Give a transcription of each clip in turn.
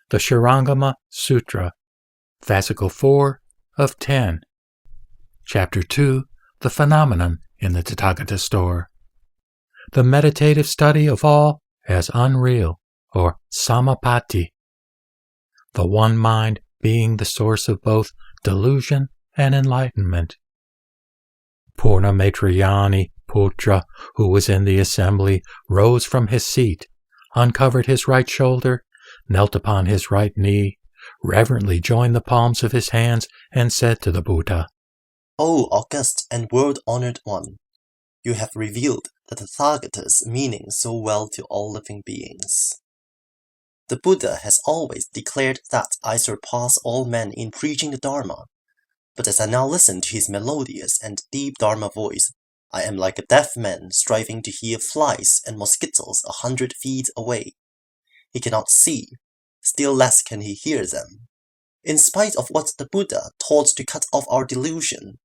the Śūraṅgama Sūtra, Fascicle 4 of 10. Chapter 2, the phenomenon in the Tathagata store. The meditative study of all as unreal, or samādhi. The one mind being the source of both delusion and enlightenment. Purna Maitrayani Putra, who was in the assembly, rose from his seat, uncovered his right shoulder, knelt upon his right knee, reverently joined the palms of his hands, and said to the Buddha, O august and world-honored one, you have revealed the Tathagata's meaning so well to all living beings. The Buddha has always declared that I surpass all men in preaching the Dharma, but as I now listen to his melodious and deep Dharma voice, I am like a deaf man striving to hear flies and mosquitoes 100 feet away. He cannot see, still less can he hear them. In spite of what the Buddha taught to cut off our delusion,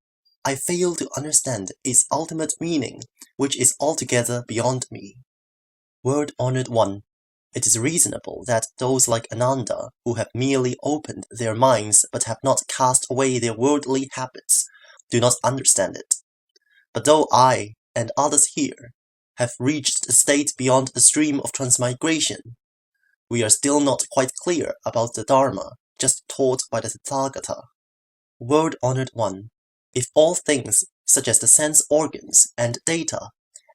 I fail to understand its ultimate meaning, which is altogether beyond me. World-honored one, it is reasonable that those like Ananda, who have merely opened their minds but have not cast away their worldly habits, do not understand it. But though I, and others here, have reached a state beyond the stream of transmigration, we are still not quite clear about the Dharma just taught by the Tathagata. World-honored one, if all things, such as the sense organs and data,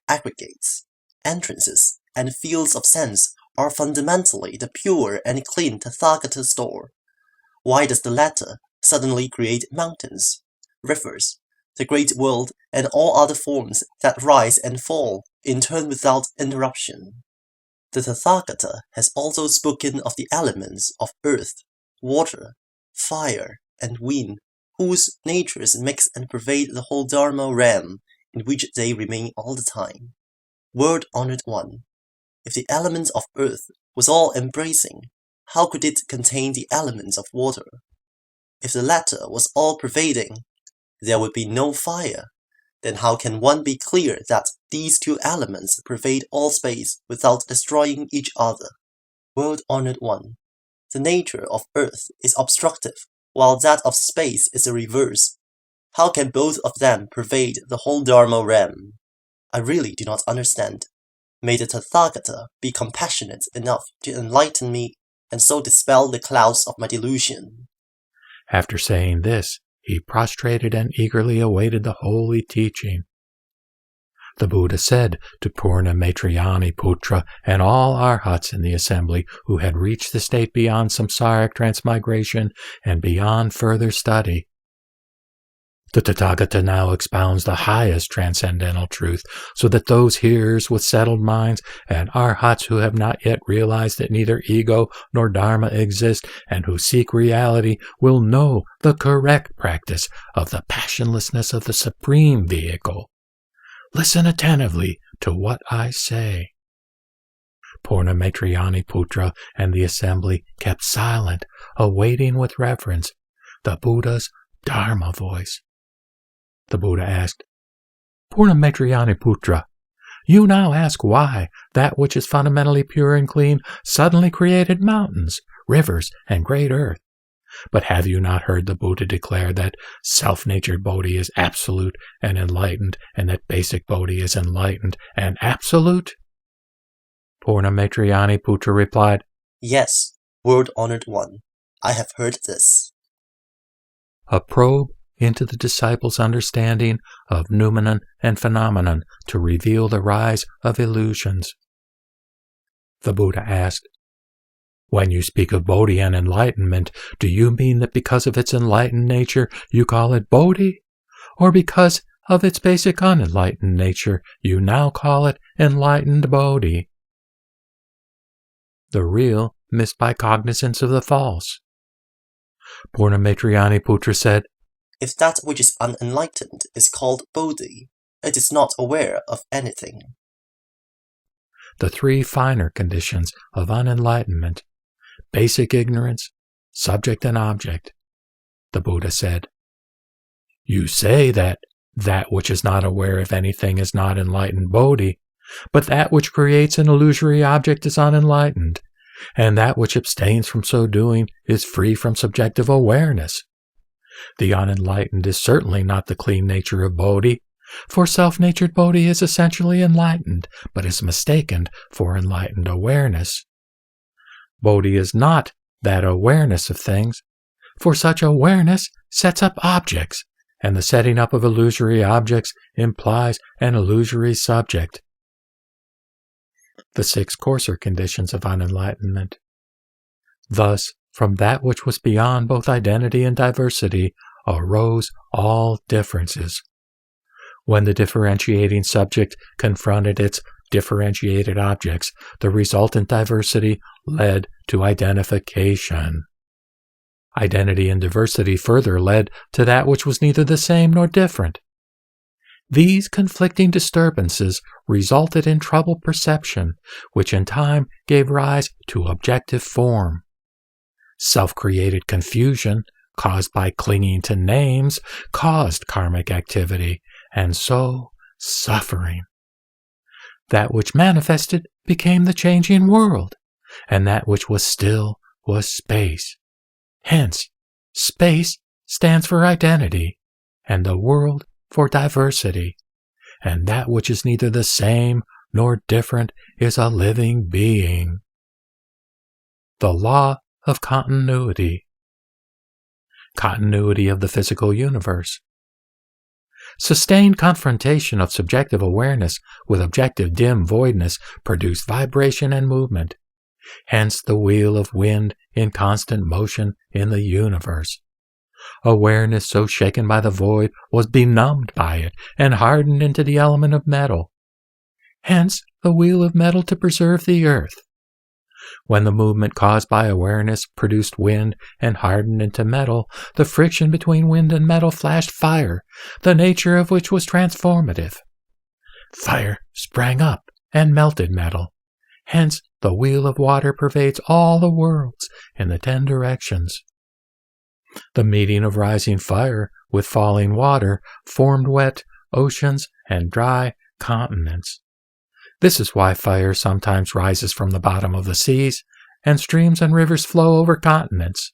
aggregates, entrances, and fields of sense are fundamentally the pure and clean Tathagata store, why does the latter suddenly create mountains, rivers, the great world, and all other forms that rise and fall in turn without interruption? The Tathagata has also spoken of the elements of earth, water, fire, and wind, whose natures mix and pervade the whole Dharma realm in which they remain all the time. World-honored one, if the element of earth was all-embracing, how could it contain the elements of water? If the latter was all-pervading, there would be no fire. Then how can one be clear that these two elements pervade all space without destroying each other? World-honored one, the nature of earth is obstructive, while that of space is the reverse. How can both of them pervade the whole Dharma realm? I really do not understand. May the Tathagata be compassionate enough to enlighten me and so dispel the clouds of my delusion. After saying this, he prostrated and eagerly awaited the holy teaching. The Buddha said to Purna Maitrayani Putra and all arhats in the assembly who had reached the state beyond samsaric transmigration and beyond further study, the Tathagata now expounds the highest transcendental truth, so that those hearers with settled minds and arhats who have not yet realized that neither ego nor dharma exist and who seek reality will know the correct practice of the passionlessness of the supreme vehicle. Listen attentively to what I say. Purna Maitrayani Putra and the assembly kept silent, awaiting with reverence the Buddha's Dharma voice. The Buddha asked, Purna Maitrayani Putra, you now ask why that which is fundamentally pure and clean suddenly created mountains, rivers, and great earth. But have you not heard the Buddha declare that self-natured Bodhi is absolute and enlightened, and that basic Bodhi is enlightened and absolute? Purna Maitrayani Putra replied, Yes, world-honored one, I have heard this. A probe into the disciples' understanding of noumenon and phenomenon to reveal the rise of illusions. The Buddha asked, when you speak of Bodhi and enlightenment, do you mean that because of its enlightened nature you call it Bodhi? Or because of its basic unenlightened nature you now call it enlightened Bodhi? The real missed by cognizance of the false. Purna Maitrayani Putra said, If that which is unenlightened is called Bodhi, it is not aware of anything. The three finer conditions of unenlightenment, basic ignorance, subject and object, the Buddha said. You say that which is not aware of anything is not enlightened Bodhi, but that which creates an illusory object is unenlightened, and that which abstains from so doing is free from subjective awareness. The unenlightened is certainly not the clean nature of Bodhi, for self-natured Bodhi is essentially enlightened, but is mistaken for enlightened awareness. Bodhi is not that awareness of things, for such awareness sets up objects, and the setting up of illusory objects implies an illusory subject. The 6 coarser conditions of unenlightenment. Thus, from that which was beyond both identity and diversity arose all differences. When the differentiating subject confronted its differentiated objects, the resultant diversity led to identification. Identity and diversity further led to that which was neither the same nor different. These conflicting disturbances resulted in troubled perception, which in time gave rise to objective form. Self-created confusion, caused by clinging to names, caused karmic activity, and so suffering. That which manifested became the changing world, and that which was still was space. Hence, space stands for identity, and the world for diversity, and that which is neither the same nor different is a living being. The law of continuity. Continuity of the physical universe. Sustained confrontation of subjective awareness with objective dim voidness produced vibration and movement. Hence the wheel of wind in constant motion in the universe. Awareness so shaken by the void was benumbed by it and hardened into the element of metal. Hence the wheel of metal to preserve the earth. When the movement caused by awareness produced wind and hardened into metal, the friction between wind and metal flashed fire, the nature of which was transformative. Fire sprang up and melted metal. Hence the wheel of water pervades all the worlds in the 10 directions. The meeting of rising fire with falling water formed wet oceans and dry continents. This is why fire sometimes rises from the bottom of the seas, and streams and rivers flow over continents.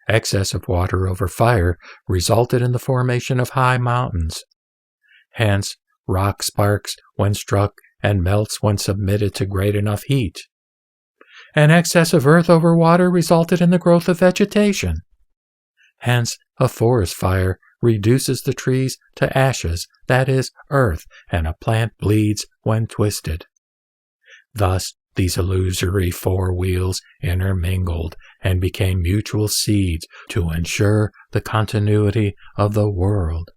Excess of water over fire resulted in the formation of high mountains. Hence, rock sparks when struck and melts when submitted to great enough heat. An excess of earth over water resulted in the growth of vegetation. Hence, a forest fire reduces the trees to ashes, that is, earth, and a plant bleeds when twisted. Thus, these illusory 4 wheels intermingled and became mutual seeds to ensure the continuity of the world.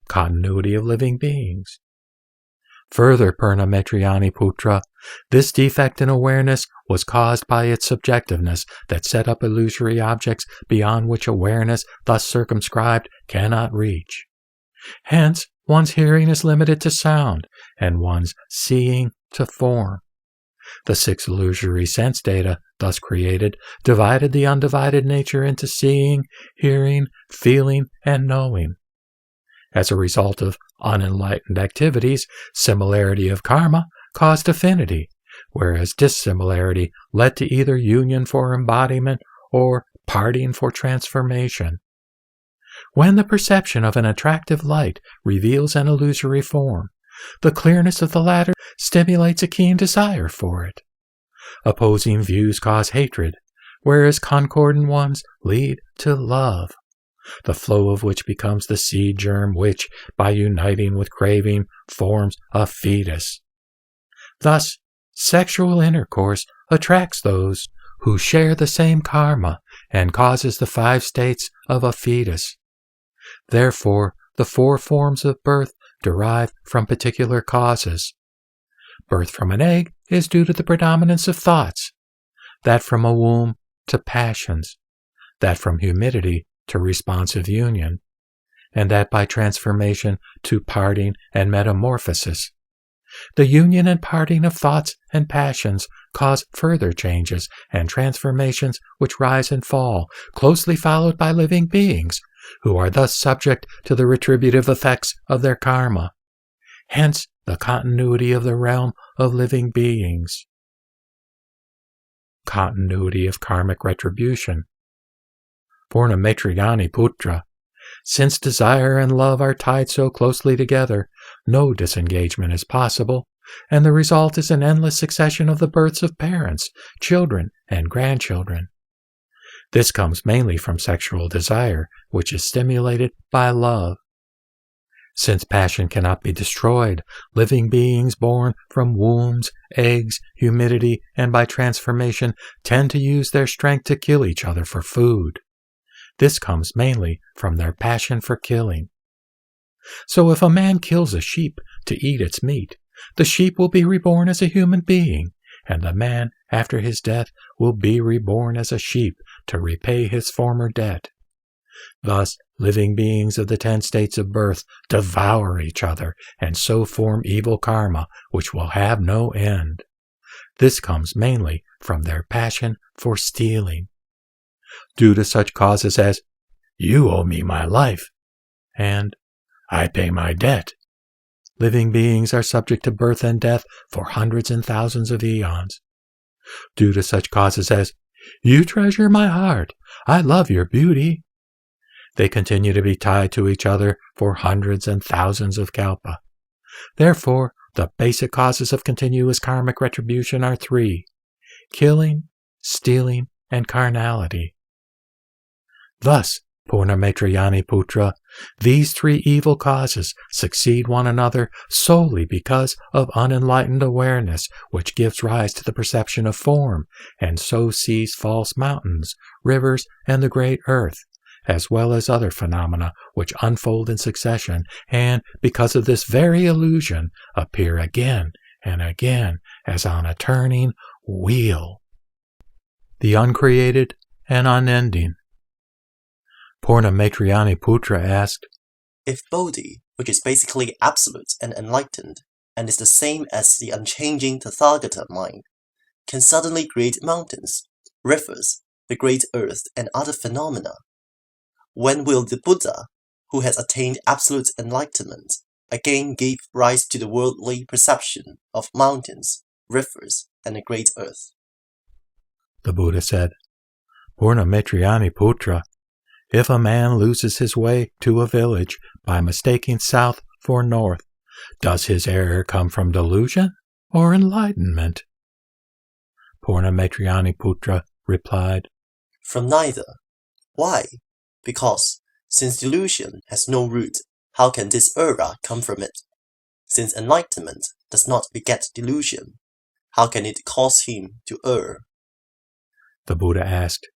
Continuity of living beings. Further, Purna Maitrayani Putra, this defect in awareness was caused by its subjectiveness that set up illusory objects beyond which awareness, thus circumscribed, cannot reach. Hence, one's hearing is limited to sound, and one's seeing to form. The 6 illusory sense data, thus created, divided the undivided nature into seeing, hearing, feeling, and knowing. As a result of unenlightened activities, similarity of karma caused affinity, whereas dissimilarity led to either union for embodiment or parting for transformation. When the perception of an attractive light reveals an illusory form, the clearness of the latter stimulates a keen desire for it. Opposing views cause hatred, whereas concordant ones lead to love, the flow of which becomes the seed germ which, by uniting with craving, forms a fetus. Thus, sexual intercourse attracts those who share the same karma and causes the 5 states of a fetus. Therefore, the 4 forms of birth derive from particular causes. Birth from an egg is due to the predominance of thoughts, that from a womb to passions, that from humidity to responsive union, and that by transformation to parting and metamorphosis. The union and parting of thoughts and passions cause further changes and transformations which rise and fall, closely followed by living beings, who are thus subject to the retributive effects of their karma. Hence the continuity of the realm of living beings. continuity of karmic retribution. Purnamaitrayani Putra, since desire and love are tied so closely together, no disengagement is possible, and the result is an endless succession of the births of parents, children, and grandchildren. This comes mainly from sexual desire, which is stimulated by love. Since passion cannot be destroyed, living beings born from wombs, eggs, humidity, and by transformation tend to use their strength to kill each other for food. This comes mainly from their passion for killing. So if a man kills a sheep to eat its meat, the sheep will be reborn as a human being, and the man, after his death, will be reborn as a sheep to repay his former debt. Thus, living beings of the 10 states of birth devour each other and so form evil karma, which will have no end. This comes mainly from their passion for stealing. Due to such causes as, "You owe me my life," and "I pay my debt," living beings are subject to birth and death for hundreds and thousands of eons. Due to such causes as, "You treasure my heart, I love your beauty," they continue to be tied to each other for hundreds and thousands of kalpa. Therefore, the basic causes of continuous karmic retribution are 3: killing, stealing, and carnality. Thus, Purnamaitrayani Putra, these 3 evil causes succeed one another solely because of unenlightened awareness, which gives rise to the perception of form, and so sees false mountains, rivers, and the great earth, as well as other phenomena which unfold in succession, and, because of this very illusion, appear again and again as on a turning wheel. The uncreated and unending. Purnamaitrayani Putra asked, If Bodhi, which is basically absolute and enlightened, and is the same as the unchanging Tathagata mind, can suddenly create mountains, rivers, the great earth, and other phenomena, when will the Buddha, who has attained absolute enlightenment, again give rise to the worldly perception of mountains, rivers, and the great earth? The Buddha said, Purnamaitrayani Putra, if a man loses his way to a village by mistaking south for north, does his error come from delusion or enlightenment? Purnamaitrayani Putra replied, From neither. Why? Because, since delusion has no root, how can this error come from it? Since enlightenment does not beget delusion, how can it cause him to err? The Buddha asked,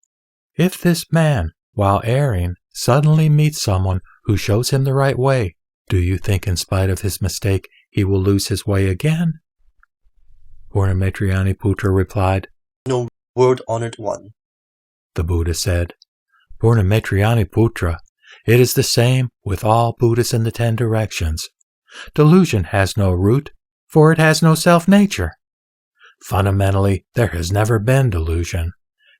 if this man, while erring, suddenly meets someone who shows him the right way, do you think in spite of his mistake he will lose his way again? Purnamaitrayani Putra replied, No, word-honored one. The Buddha said, Purnamaitrayani Putra, it is the same with all Buddhas in the 10 directions. Delusion has no root, for it has no self-nature. Fundamentally, there has never been delusion,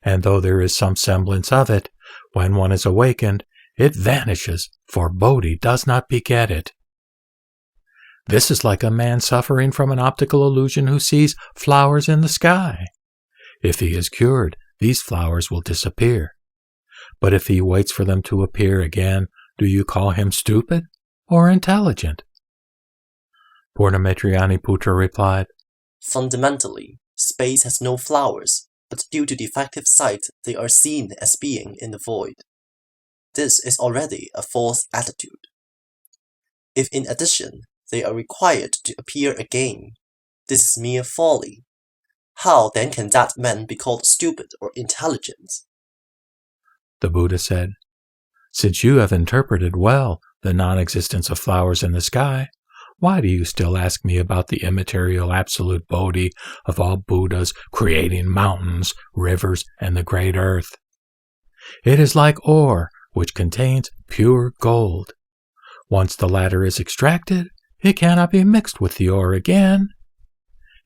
and though there is some semblance of it, when one is awakened, it vanishes, for Bodhi does not beget it. This is like a man suffering from an optical illusion who sees flowers in the sky. If he is cured, these flowers will disappear. But if he waits for them to appear again, do you call him stupid or intelligent? Purnamaitrayani Putra replied, Fundamentally, space has no flowers, but due to defective sight, they are seen as being in the void. This is already a false attitude. If in addition, they are required to appear again, this is mere folly. How then can that man be called stupid or intelligent? The Buddha said, since you have interpreted well the non-existence of flowers in the sky, why do you still ask me about the immaterial absolute Bodhi of all Buddhas creating mountains, rivers, and the great earth? It is like ore, which contains pure gold. Once the latter is extracted, it cannot be mixed with the ore again.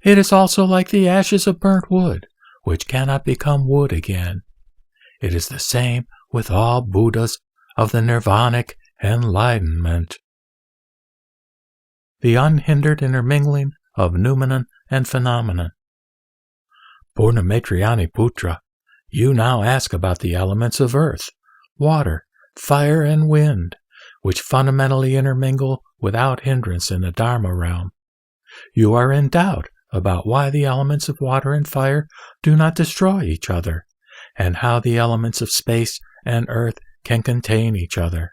It is also like the ashes of burnt wood, which cannot become wood again. It is the same with all Buddhas of the nirvanic enlightenment. The unhindered intermingling of noumenon and phenomenon. Purnamaitrayani Putra, you now ask about the elements of earth, water, fire, and wind, which fundamentally intermingle without hindrance in the Dharma realm. You are in doubt about why the elements of water and fire do not destroy each other, and how the elements of space and earth can contain each other.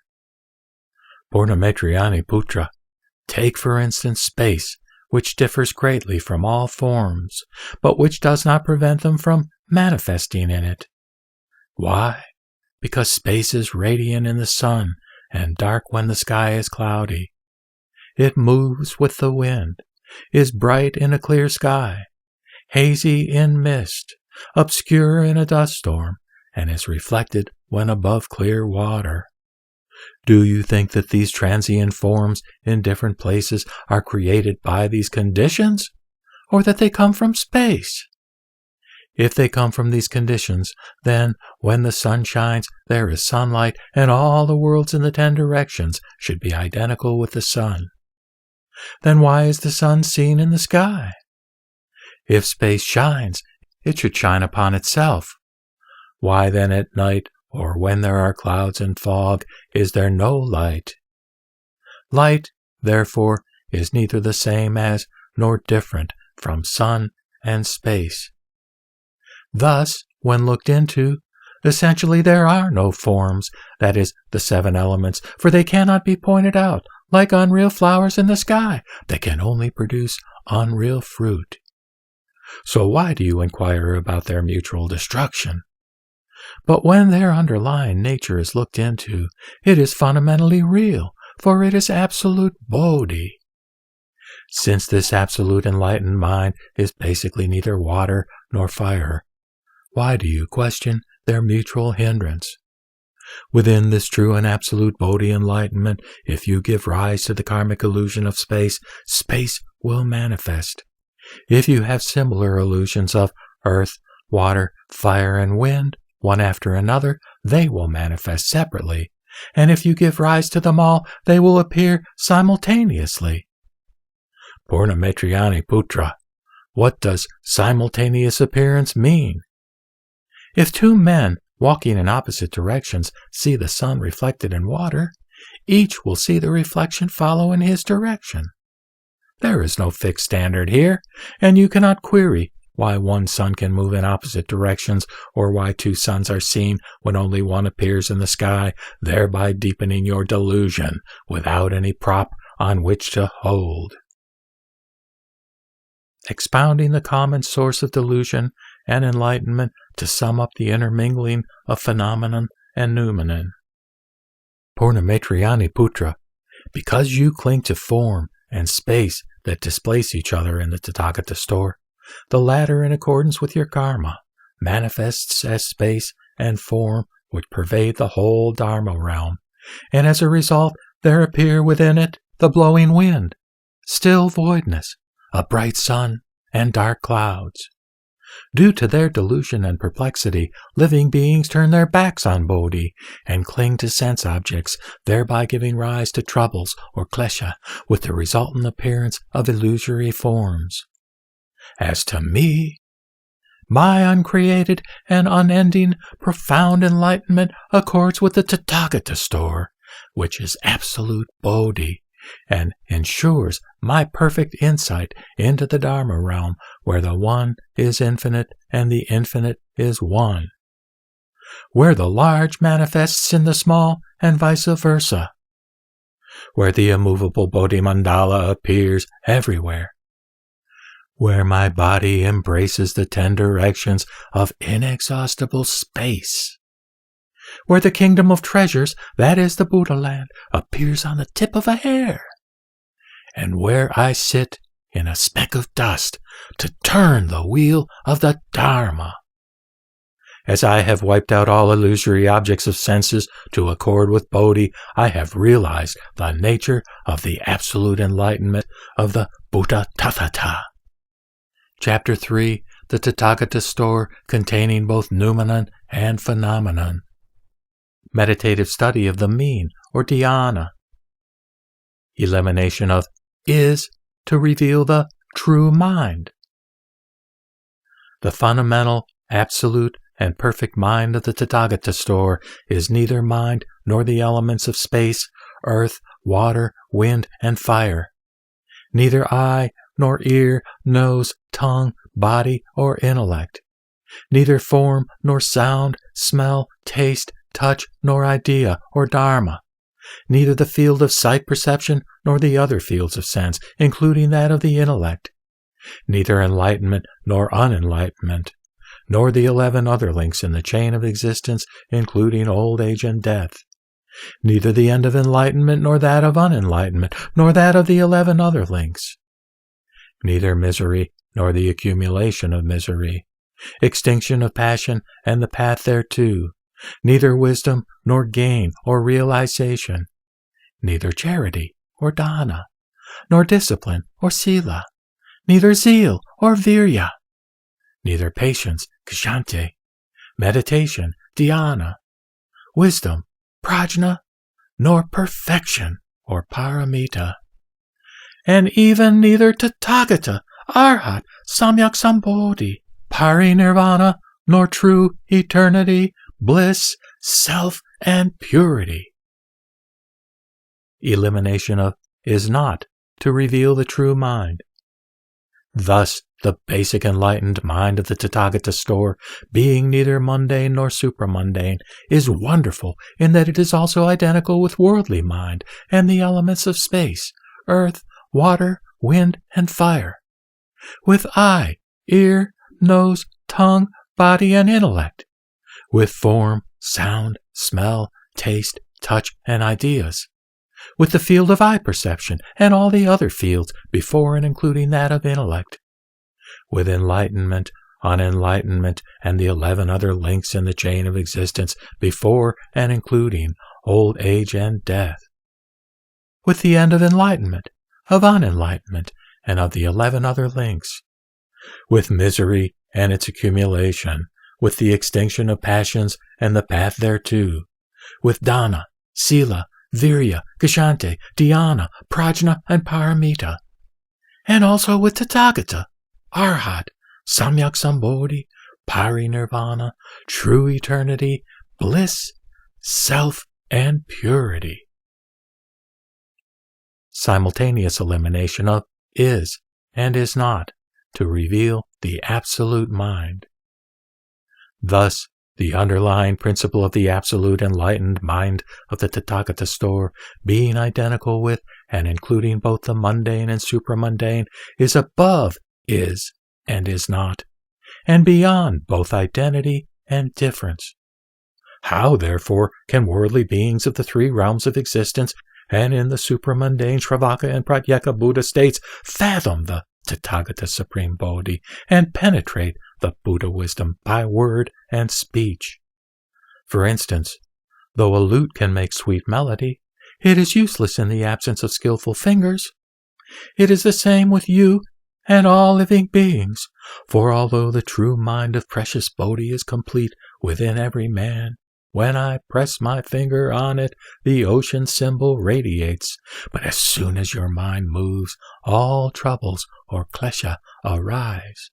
Purnamaitrayani Putra, take for instance space, which differs greatly from all forms, but which does not prevent them from manifesting in it. Why? Because space is radiant in the sun and dark when the sky is cloudy. It moves with the wind, is bright in a clear sky, hazy in mist, obscure in a dust storm, and is reflected when above clear water. Do you think that these transient forms in different places are created by these conditions, or that they come from space? If they come from these conditions, then when the sun shines, there is sunlight, and all the worlds in the 10 directions should be identical with the sun. Then why is the sun seen in the sky? If space shines, it should shine upon itself. Why then at night, or when there are clouds and fog, is there no light? Light, therefore, is neither the same as nor different from sun and space. Thus, when looked into, essentially there are no forms, that is, the 7 elements, for they cannot be pointed out, like unreal flowers in the sky, that can only produce unreal fruit. So why do you inquire about their mutual destruction? But when their underlying nature is looked into, it is fundamentally real, for it is absolute Bodhi. Since this absolute enlightened mind is basically neither water nor fire, why do you question their mutual hindrance? Within this true and absolute Bodhi enlightenment, if you give rise to the karmic illusion of space, space will manifest. If you have similar illusions of earth, water, fire, and wind, one after another, they will manifest separately, and if you give rise to them all, they will appear simultaneously. Purnamaitrayani Putra, what does simultaneous appearance mean? If 2 men walking in opposite directions see the sun reflected in water, each will see the reflection follow in his direction. There is no fixed standard here, and you cannot query why one sun can move in opposite directions, or why 2 suns are seen when only one appears in the sky, thereby deepening your delusion without any prop on which to hold. Expounding the common source of delusion and enlightenment to sum up the intermingling of phenomenon and noumenon. Purnamaitrayani Putra, because you cling to form and space that displace each other in the Tathagata store, the latter in accordance with your karma manifests as space and form which pervade the whole Dharma realm, and as a result there appear within it the blowing wind, still voidness, a bright sun, and dark clouds. Due to their delusion and perplexity, living beings turn their backs on Bodhi and cling to sense objects, thereby giving rise to troubles or klesha, with the resultant appearance of illusory forms. As to me, my uncreated and unending profound enlightenment accords with the Tathagata store, which is absolute Bodhi, and ensures my perfect insight into the Dharma realm, where the one is infinite and the infinite is one, where the large manifests in the small and vice versa, where the immovable Bodhi mandala appears everywhere, where my body embraces the 10 directions of inexhaustible space, where the kingdom of treasures, that is the Buddha land, appears on the tip of a hair, and where I sit in a speck of dust to turn the wheel of the Dharma. As I have wiped out all illusory objects of senses to accord with Bodhi, I have realized the nature of the absolute enlightenment of the Buddha Tathata. Chapter 3, the Tathagata store containing both noumenon and phenomenon. Meditative study of the mean, or dhyana. Elimination of is to reveal the true mind. The fundamental, absolute, and perfect mind of the Tathagata store is neither mind nor the elements of space, earth, water, wind, and fire. Neither eye nor ear, nose, tongue, body, or intellect. Neither form nor sound, smell, taste, touch, nor idea, or Dharma. Neither the field of sight perception nor the other fields of sense, including that of the intellect. Neither enlightenment nor unenlightenment, nor the 11 other links in the chain of existence, including old age and death. Neither the end of enlightenment nor that of unenlightenment, nor that of the 11 other links. Neither misery nor the accumulation of misery, extinction of passion and the path thereto, neither wisdom nor gain or realization, neither charity or dana, nor discipline or sila, neither zeal or virya, neither patience, kshanti, meditation, dhyana, wisdom, prajna, nor perfection or paramita, and even neither Tathagata, Arhat, Samyak Sambodhi, Parinirvana, nor true eternity, bliss, self, and purity. Elimination of is not to reveal the true mind. Thus, the basic enlightened mind of the Tathagata store, being neither mundane nor supramundane, is wonderful in that it is also identical with worldly mind and the elements of space, earth, water, wind, and fire, with eye, ear, nose, tongue, body, and intellect, with form, sound, smell, taste, touch, and ideas, with the field of eye perception and all the other fields before and including that of intellect, with enlightenment, unenlightenment, and the 11 other links in the chain of existence before and including old age and death, with the end of enlightenment, of unenlightenment, and of the 11 other links, with misery and its accumulation, with the extinction of passions and the path thereto, with dana, sila, virya, kshanti, dhyana, prajna, and paramita, and also with Tathagata, Arhat, Samyak Sambodhi, Parinirvana, true eternity, bliss, self, and purity. Simultaneous elimination of is and is not to reveal the absolute mind. Thus, the underlying principle of the absolute enlightened mind of the Tathagata store, being identical with and including both the mundane and supramundane, is above is and is not, and beyond both identity and difference. How, therefore, can worldly beings of the 3 realms of existence and in the supramundane Shravaka and Pratyeka Buddha states fathom the Tathagata Supreme Bodhi and penetrate the Buddha wisdom by word and speech? For instance, though a lute can make sweet melody, it is useless in the absence of skillful fingers. It is the same with you and all living beings, for although the true mind of precious Bodhi is complete within every man, when I press my finger on it, the ocean symbol radiates. But as soon as your mind moves, all troubles or klesha arise.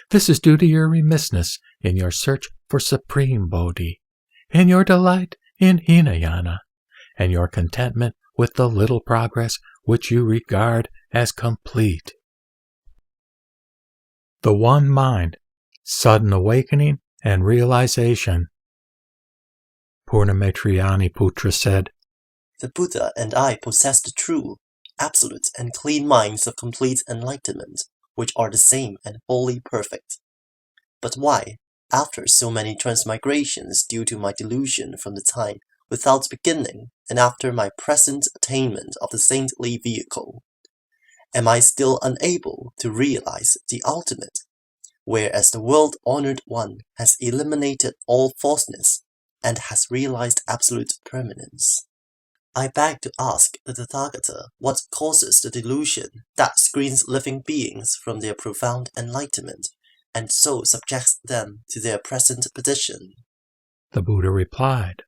This is due to your remissness in your search for Supreme Bodhi, in your delight in Hinayana, and your contentment with the little progress which you regard as complete. The one mind, sudden awakening and realization. Purnamaitrayani Putra said, The Buddha and I possess the true, absolute, and clean minds of complete enlightenment, which are the same and wholly perfect. But why, after so many transmigrations due to my delusion from the time without beginning, and after my present attainment of the saintly vehicle, am I still unable to realize the ultimate, whereas the world-honored one has eliminated all falseness and has realized absolute permanence? I beg to ask the Tathagata what causes the delusion that screens living beings from their profound enlightenment, and so subjects them to their present position. The Buddha replied,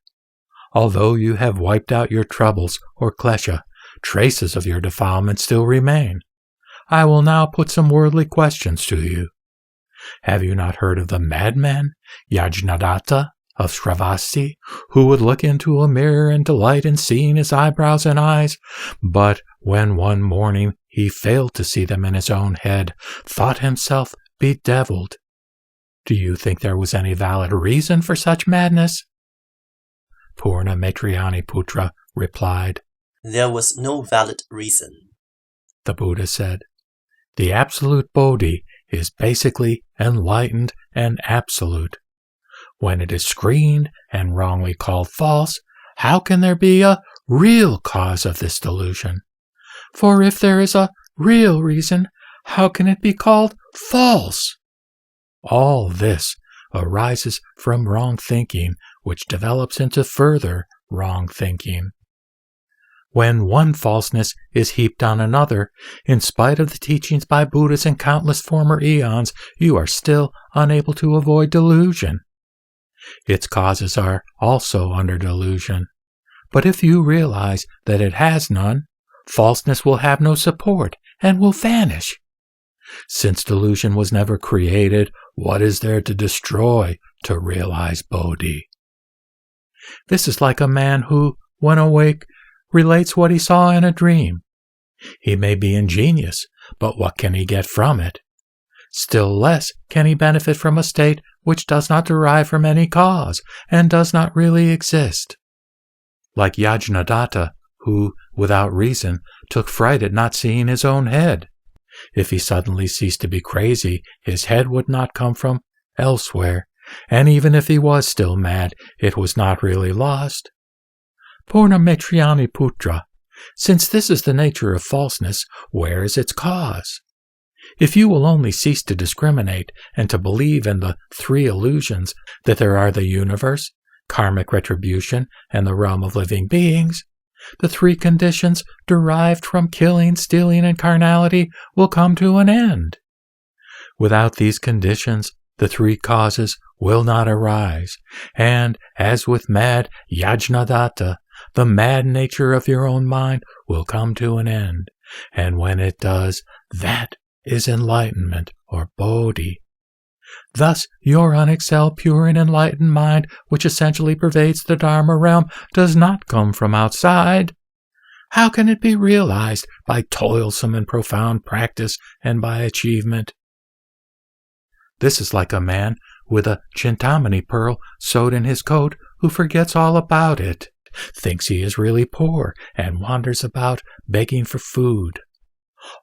Although you have wiped out your troubles or klesha, traces of your defilement still remain. I will now put some worldly questions to you. Have you not heard of the madman, Yajnadatta of Sravasti, who would look into a mirror and delight in seeing his eyebrows and eyes, but when one morning he failed to see them in his own head, thought himself bedeviled? Do you think there was any valid reason for such madness? Purna Maitrayani Putra replied, There was no valid reason. The Buddha said, The absolute Bodhi is basically enlightened and absolute. When it is screened and wrongly called false, how can there be a real cause of this delusion? For if there is a real reason, how can it be called false? All this arises from wrong thinking, which develops into further wrong thinking. When one falseness is heaped on another, in spite of the teachings by Buddhas in countless former eons, you are still unable to avoid delusion. Its causes are also under delusion. But if you realize that it has none, falseness will have no support and will vanish. Since delusion was never created, what is there to destroy to realize Bodhi? This is like a man who, when awake, relates what he saw in a dream. He may be ingenious, but what can he get from it? Still less can he benefit from a state which does not derive from any cause and does not really exist. Like Yajnadatta, who, without reason, took fright at not seeing his own head. If he suddenly ceased to be crazy, his head would not come from elsewhere, and even if he was still mad, it was not really lost. Purna Maitrayani Putra, since this is the nature of falseness, where is its cause? If you will only cease to discriminate and to believe in the three illusions that there are the universe, karmic retribution, and the realm of living beings, the three conditions derived from killing, stealing, and carnality will come to an end. Without these conditions, the three causes will not arise, and, as with mad Yajnadatta, the mad nature of your own mind will come to an end, and when it does, that is enlightenment or Bodhi. Thus, your unexcelled, pure, and enlightened mind, which essentially pervades the Dharma realm, does not come from outside. How can it be realized by toilsome and profound practice and by achievement? This is like a man with a Chintamani pearl sewed in his coat who forgets all about it, thinks he is really poor, and wanders about begging for food.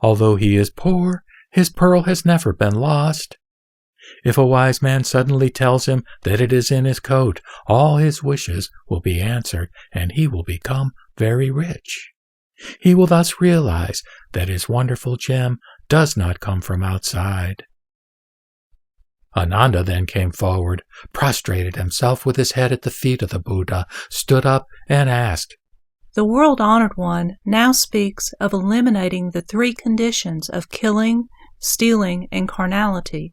Although he is poor, his pearl has never been lost. If a wise man suddenly tells him that it is in his coat, all his wishes will be answered, and he will become very rich. He will thus realize that his wonderful gem does not come from outside. Ananda then came forward, prostrated himself with his head at the feet of the Buddha, stood up, and asked, The world-honored one now speaks of eliminating the three conditions of killing, stealing, and carnality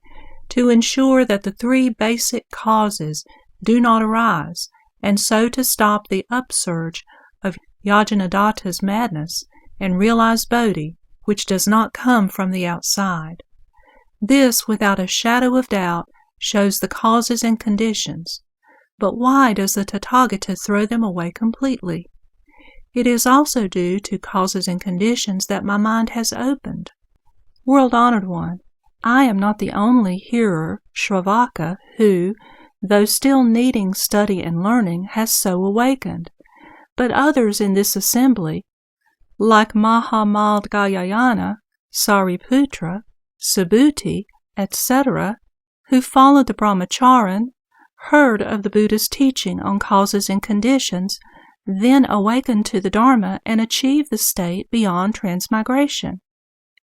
to ensure that the three basic causes do not arise, and so to stop the upsurge of Yajnadatta's madness and realize Bodhi, which does not come from the outside. This, without a shadow of doubt, shows the causes and conditions. But why does the Tathagata throw them away completely? It is also due to causes and conditions that my mind has opened. World-honored one, I am not the only hearer, Shravaka, who, though still needing study and learning, has so awakened. But others in this assembly, like Mahamadhyayana, Sariputra, Subhuti, etc., who followed the Brahmacharan, heard of the Buddha's teaching on causes and conditions, then awakened to the Dharma and achieved the state beyond transmigration.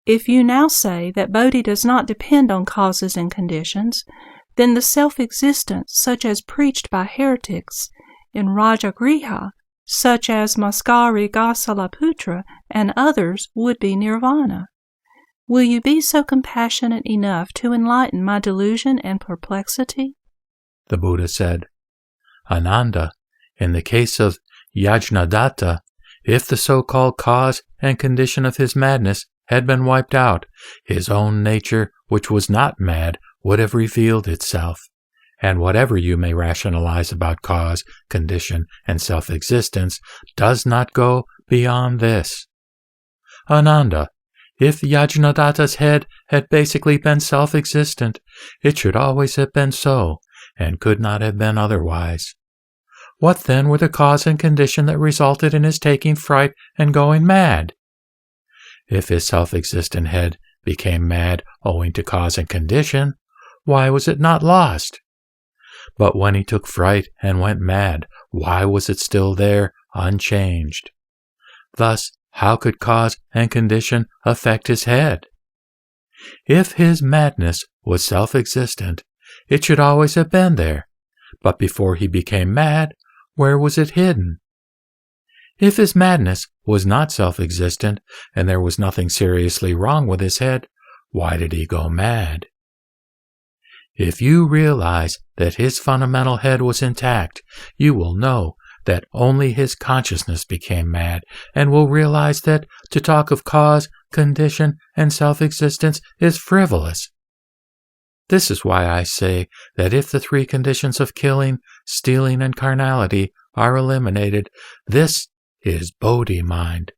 If you now say that Bodhi does not depend on causes and conditions, then the self-existence, such as preached by heretics in Rajagriha, such as Maskari Gasalaputra and others, would be nirvana. Will you be so compassionate enough to enlighten my delusion and perplexity? The Buddha said, Ananda, in the case of Yajnadatta, if the so-called cause and condition of his madness had been wiped out, his own nature, which was not mad, would have revealed itself, and whatever you may rationalize about cause, condition, and self-existence does not go beyond this. Ananda, if Yajnadatta's head had basically been self-existent, it should always have been so, and could not have been otherwise. What then were the cause and condition that resulted in his taking fright and going mad? If his self-existent head became mad owing to cause and condition, why was it not lost? But when he took fright and went mad, why was it still there, unchanged? Thus, how could cause and condition affect his head? If his madness was self-existent, it should always have been there, but before he became mad, where was it hidden? If his madness was not self-existent, and there was nothing seriously wrong with his head, why did he go mad? If you realize that his fundamental head was intact, you will know that only his consciousness became mad, and will realize that to talk of cause, condition, and self-existence is frivolous. This is why I say that if the three conditions of killing, stealing, and carnality are eliminated, this is Bodhi mind.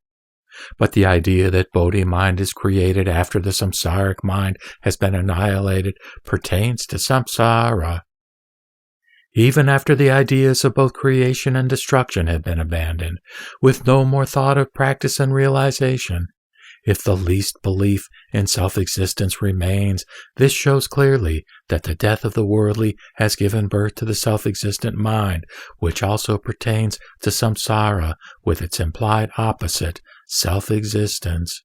But the idea that Bodhi mind is created after the samsaric mind has been annihilated pertains to samsara. Even after the ideas of both creation and destruction have been abandoned, with no more thought of practice and realization, if the least belief in self-existence remains, this shows clearly that the death of the worldly has given birth to the self-existent mind, which also pertains to samsara with its implied opposite, self-existence.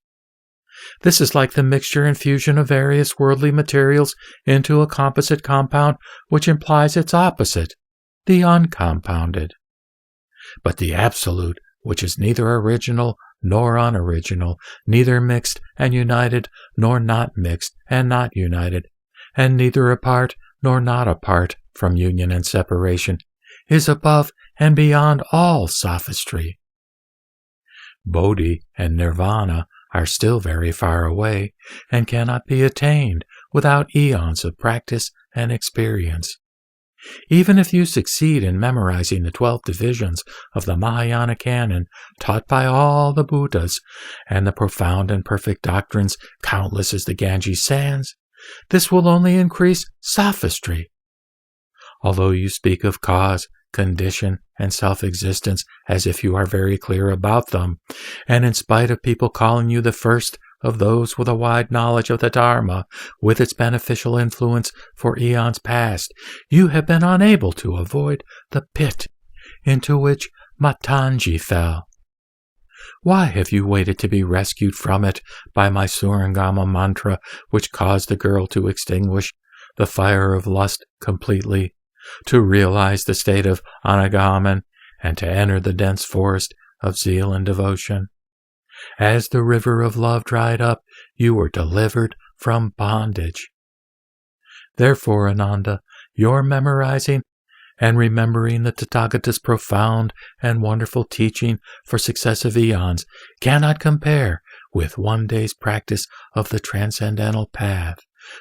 This is like the mixture and fusion of various worldly materials into a composite compound which implies its opposite, the uncompounded. But the Absolute, which is neither original nor unoriginal, neither mixed and united nor not mixed and not united, and neither apart nor not apart from union and separation, is above and beyond all sophistry. Bodhi and Nirvana are still very far away and cannot be attained without eons of practice and experience. Even if you succeed in memorizing the 12 divisions of the Mahayana canon taught by all the Buddhas, and the profound and perfect doctrines countless as the Ganges sands, this will only increase sophistry. Although you speak of cause, condition, and self-existence as if you are very clear about them, and in spite of people calling you the first of those with a wide knowledge of the Dharma, with its beneficial influence for eons past, you have been unable to avoid the pit into which Matangi fell. Why have you waited to be rescued from it by my Surangama mantra, which caused the girl to extinguish the fire of lust completely, to realize the state of anagaman, and to enter the dense forest of zeal and devotion? As the river of love dried up, you were delivered from bondage. Therefore, Ananda, your memorizing and remembering the Tathagata's profound and wonderful teaching for successive eons cannot compare with one day's practice of the transcendental path,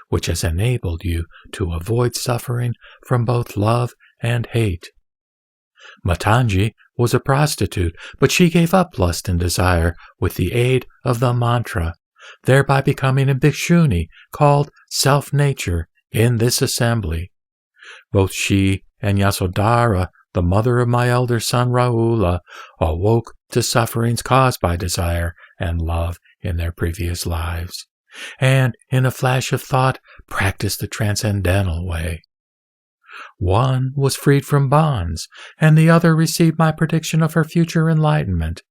which has enabled you to avoid suffering from both love and hate. Matangi was a prostitute, but she gave up lust and desire with the aid of the mantra, thereby becoming a bhikshuni called self-nature in this assembly. Both she and Yasodhara, the mother of my elder son Rahula, awoke to sufferings caused by desire and love in their previous lives, and in a flash of thought practiced the transcendental way. One was freed from bonds, and the other received my prediction of her future enlightenment.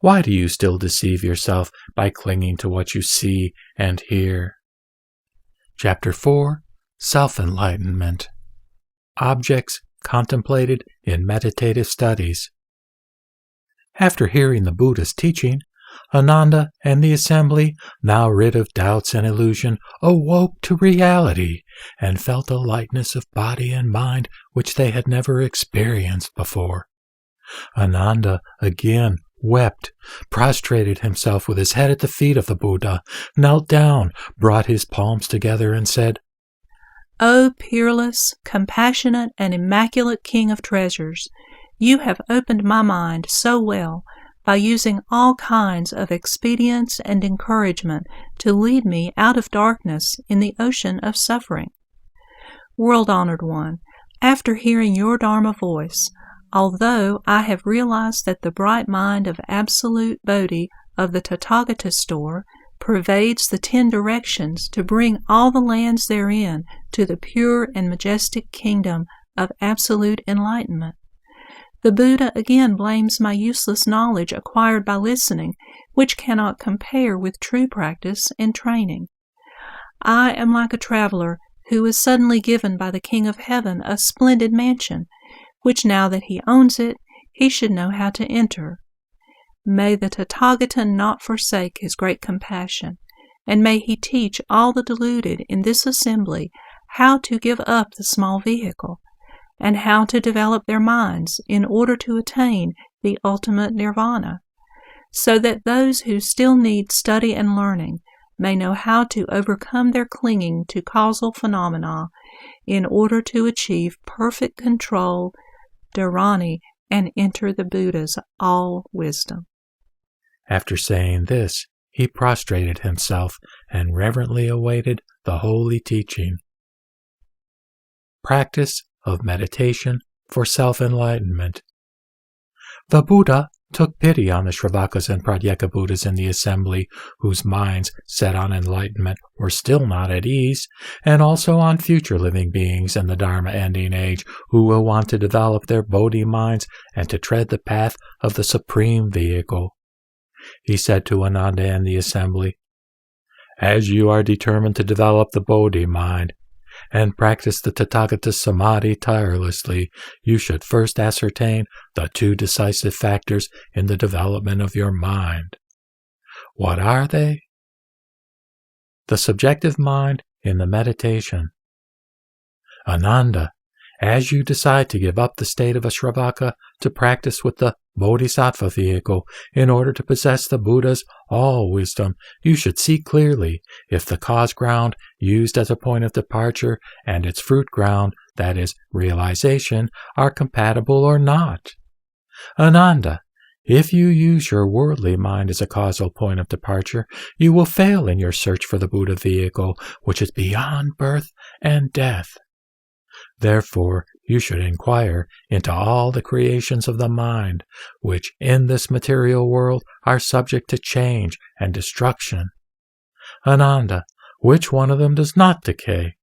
Why do you still deceive yourself by clinging to what you see and hear? Chapter 4. Self-Enlightenment. Objects contemplated in meditative studies. After hearing the Buddha's teaching, Ananda and the assembly, now rid of doubts and illusion, awoke to reality and felt a lightness of body and mind which they had never experienced before. Ananda again wept, prostrated himself with his head at the feet of the Buddha, knelt down, brought his palms together, and said, O peerless, compassionate, and immaculate King of treasures, you have opened my mind so well by using all kinds of expedients and encouragement to lead me out of darkness in the ocean of suffering. World-honored one, after hearing your Dharma voice, although I have realized that the bright mind of absolute Bodhi of the Tathagata store pervades the 10 directions to bring all the lands therein to the pure and majestic kingdom of absolute enlightenment, the Buddha again blames my useless knowledge acquired by listening, which cannot compare with true practice and training. I am like a traveler who is suddenly given by the King of Heaven a splendid mansion, which now that he owns it, he should know how to enter. May the Tathagata not forsake his great compassion, and may he teach all the deluded in this assembly how to give up the small vehicle, and how to develop their minds in order to attain the ultimate nirvana, so that those who still need study and learning may know how to overcome their clinging to causal phenomena in order to achieve perfect control, dharani, and enter the Buddha's all-wisdom. After saying this, he prostrated himself and reverently awaited the holy teaching. Practice of meditation for self-enlightenment. The Buddha took pity on the Shravakas and Pratyeka Buddhas in the assembly whose minds set on enlightenment were still not at ease, and also on future living beings in the Dharma ending age who will want to develop their Bodhi minds and to tread the path of the supreme vehicle. He said to Ananda and the assembly, "As you are determined to develop the Bodhi mind, and practice the Tathagata samādhi tirelessly, you should first ascertain the 2 decisive factors in the development of your mind. What are they? The subjective mind in the meditation. Ananda, as you decide to give up the state of a Shravaka to practice with the Bodhisattva vehicle in order to possess the Buddha's all-wisdom, you should see clearly if the cause ground used as a point of departure and its fruit ground, that is, realization, are compatible or not. Ananda, if you use your worldly mind as a causal point of departure, you will fail in your search for the Buddha vehicle, which is beyond birth and death. Therefore, you should inquire into all the creations of the mind, which in this material world are subject to change and destruction. Ananda, which one of them does not decay?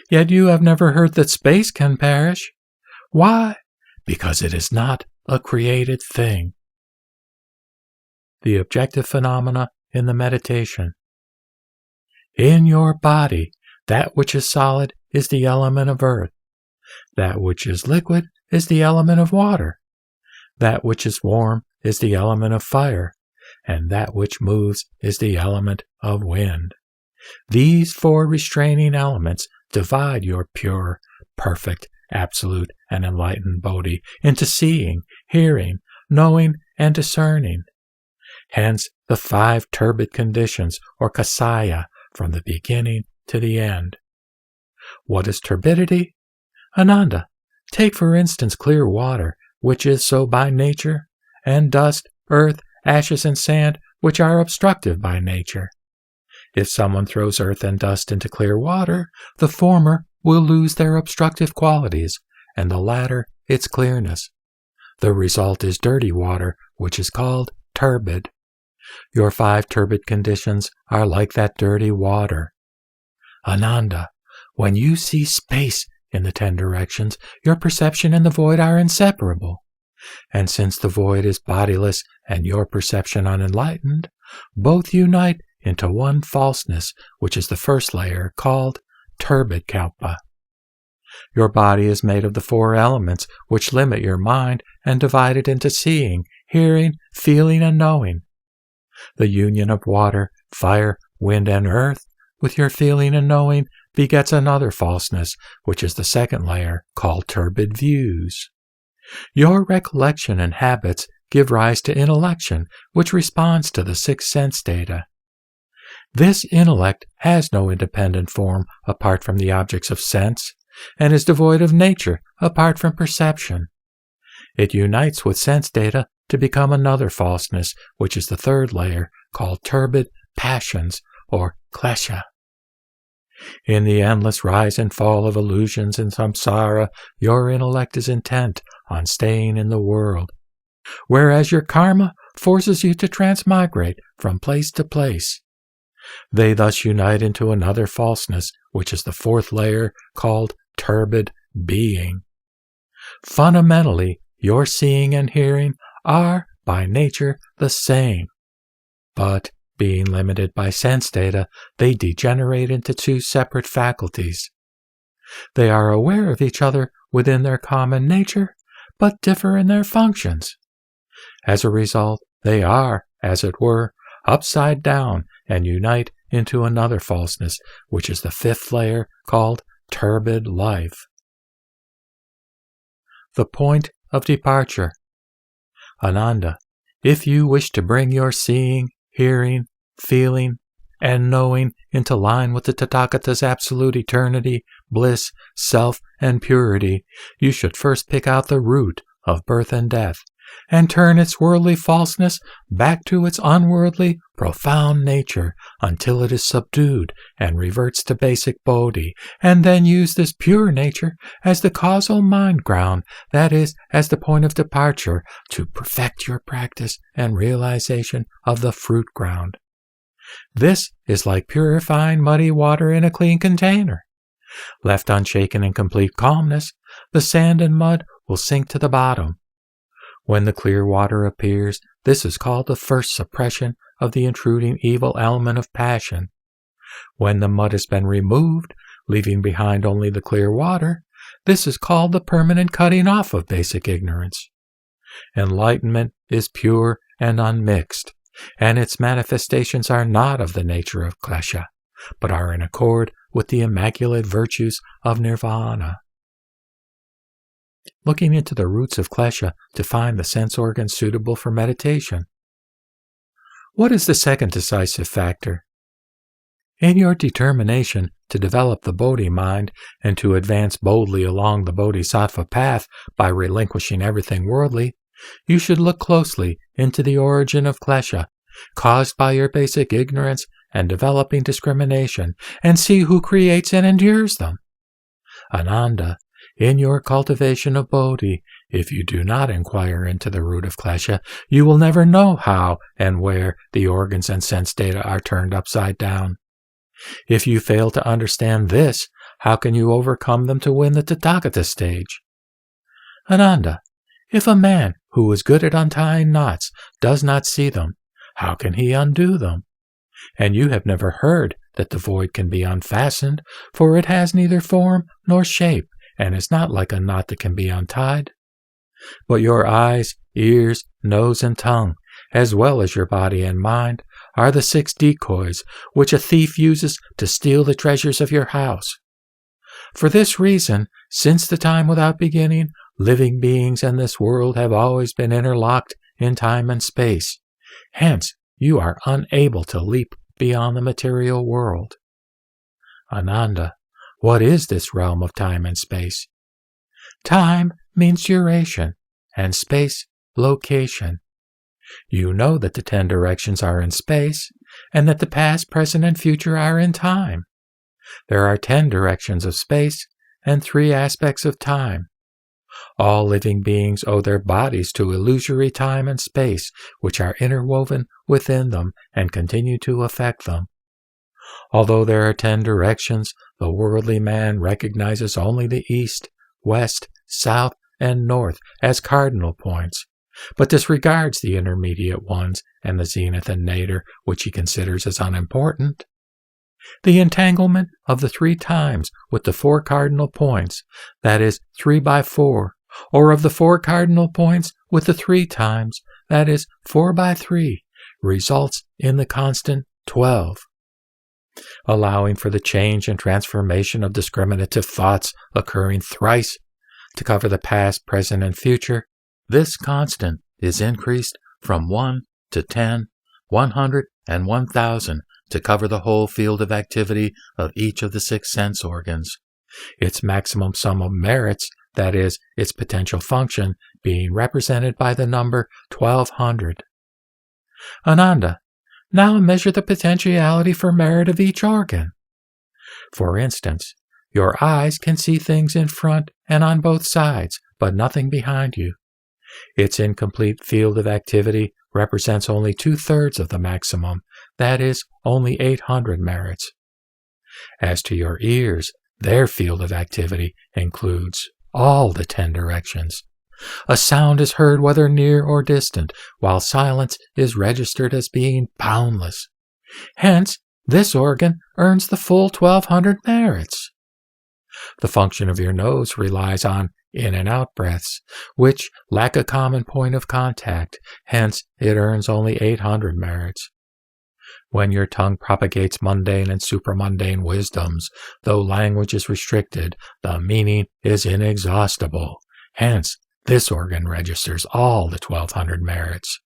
Yet you have never heard that space can perish. Why? Because it is not a created thing. The objective phenomena in the meditation. In your body, that which is solid is the element of earth. That which is liquid is the element of water. That which is warm is the element of fire, and that which moves is the element of wind. These 4 restraining elements divide your pure, perfect, absolute, and enlightened Bodhi into seeing, hearing, knowing, and discerning. Hence the 5 turbid conditions, or kasaya, from the beginning to the end. What is turbidity? Ananda, take for instance clear water, which is so by nature, and dust, earth, ashes, and sand, which are obstructive by nature. If someone throws earth and dust into clear water, the former will lose their obstructive qualities, and the latter its clearness. The result is dirty water, which is called turbid. Your 5 turbid conditions are like that dirty water. Ananda, when you see space in the 10 directions, your perception and the void are inseparable. And since the void is bodiless and your perception unenlightened, both unite into one falseness, which is the first layer, called turbid kalpa. Your body is made of the 4 elements which limit your mind and divide it into seeing, hearing, feeling, and knowing. The union of water, fire, wind, and earth with your feeling and knowing begets another falseness, which is the second layer, called turbid views. Your recollection and habits give rise to intellection, which responds to the 6 sense data. This intellect has no independent form apart from the objects of sense, and is devoid of nature apart from perception. It unites with sense data to become another falseness, which is the third layer, called turbid passions, or klesha. In the endless rise and fall of illusions in samsara, your intellect is intent on staying in the world, whereas your karma forces you to transmigrate from place to place. They thus unite into another falseness, which is the fourth layer, called turbid being. Fundamentally, your seeing and hearing are, by nature, the same, but being limited by sense data, they degenerate into two separate faculties. They are aware of each other within their common nature, but differ in their functions. As a result, they are, as it were, upside down and unite into another falseness, which is the fifth layer, called turbid life. The point of departure. Ananda, if you wish to bring your seeing, hearing, feeling, and knowing into line with the Tathagata's absolute eternity, bliss, self, and purity, you should first pick out the root of birth and death, and turn its worldly falseness back to its unworldly, profound nature until it is subdued and reverts to basic bodhi, and then use this pure nature as the causal mind ground, that is, as the point of departure, to perfect your practice and realization of the fruit ground. This is like purifying muddy water in a clean container. Left unshaken in complete calmness, the sand and mud will sink to the bottom. When the clear water appears, this is called the first suppression of the intruding evil element of passion. When the mud has been removed, leaving behind only the clear water, this is called the permanent cutting off of basic ignorance. Enlightenment is pure and unmixed, and its manifestations are not of the nature of klesha, but are in accord with the immaculate virtues of nirvana. Looking into the roots of klesha to find the sense organs suitable for meditation. What is the second decisive factor? In your determination to develop the Bodhi mind and to advance boldly along the Bodhisattva path by relinquishing everything worldly, you should look closely into the origin of klesha, caused by your basic ignorance and developing discrimination, and see who creates and endures them. Ananda, in your cultivation of Bodhi, if you do not inquire into the root of klesha, you will never know how and where the organs and sense data are turned upside down. If you fail to understand this, how can you overcome them to win the Tathagata stage? Ananda, if a man who is good at untying knots does not see them, how can he undo them? And you have never heard that the void can be unfastened, for it has neither form nor shape, and is not like a knot that can be untied. But your eyes, ears, nose, and tongue, as well as your body and mind, are the 6 decoys which a thief uses to steal the treasures of your house. For this reason, since the time without beginning, living beings in this world have always been interlocked in time and space. Hence, you are unable to leap beyond the material world. Ananda, what is this realm of time and space? Time means duration, and space, location. You know that the 10 directions are in space, and that the past, present, and future are in time. There are 10 directions of space, and 3 aspects of time. All living beings owe their bodies to illusory time and space, which are interwoven within them and continue to affect them. Although there are 10 directions, the worldly man recognizes only the east, west, south, and north as cardinal points, but disregards the intermediate ones and the zenith and nadir, which he considers as unimportant. The entanglement of the 3 times with the 4 cardinal points, that is, 3 by 4, or of the 4 cardinal points with the 3 times, that is, 4 by 3, results in the constant 12. Allowing for the change and transformation of discriminative thoughts occurring thrice to cover the past, present, and future, this constant is increased from 1 to 10, 100, and 1,000 to cover the whole field of activity of each of the 6 sense organs, its maximum sum of merits, that is, its potential function, being represented by the number 1200. Ananda, now measure the potentiality for merit of each organ. For instance, your eyes can see things in front and on both sides, but nothing behind you. Its incomplete field of activity represents only 2/3 of the maximum, that is, only 800 merits. As to your ears, their field of activity includes all the 10 directions. A sound is heard whether near or distant, while silence is registered as being boundless. Hence, this organ earns the full 1200 merits. The function of your nose relies on in and out breaths, which lack a common point of contact, hence it earns only 800 merits. When your tongue propagates mundane and supramundane wisdoms, though language is restricted, the meaning is inexhaustible. Hence, this organ registers all the 1200 merits.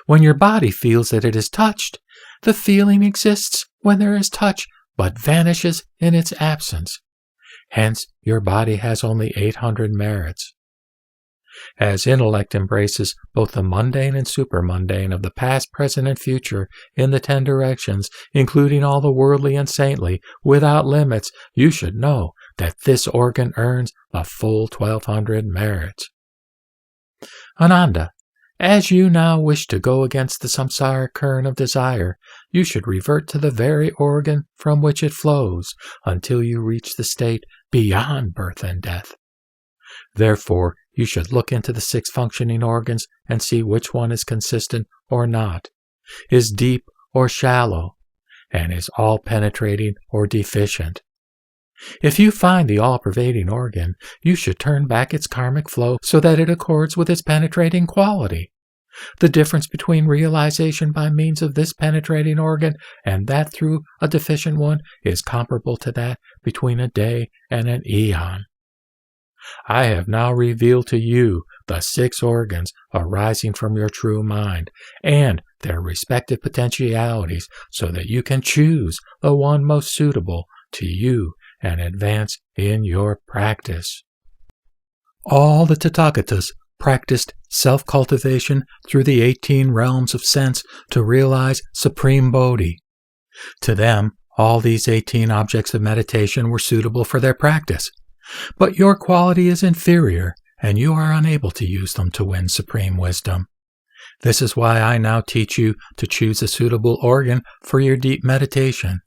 When your body feels that it is touched, the feeling exists when there is touch, but vanishes in its absence. Hence, your body has only 800 merits. As intellect embraces both the mundane and supramundane of the past, present, and future in the 10 directions, including all the worldly and saintly, without limits, you should know that this organ earns the full 1200 merits. Ananda, as you now wish to go against the samsaric current of desire, you should revert to the very organ from which it flows until you reach the state beyond birth and death. Therefore, you should look into the 6 functioning organs and see which one is consistent or not, is deep or shallow, and is all-penetrating or deficient. If you find the all-pervading organ, you should turn back its karmic flow so that it accords with its penetrating quality. The difference between realization by means of this penetrating organ and that through a deficient one is comparable to that between a day and an eon. I have now revealed to you the 6 organs arising from your true mind and their respective potentialities so that you can choose the one most suitable to you and advance in your practice. All the Tathagatas practiced self-cultivation through the 18 realms of sense to realize supreme bodhi. To them, all these 18 objects of meditation were suitable for their practice. But your quality is inferior, and you are unable to use them to win supreme wisdom. This is why I now teach you to choose a suitable organ for your deep meditation.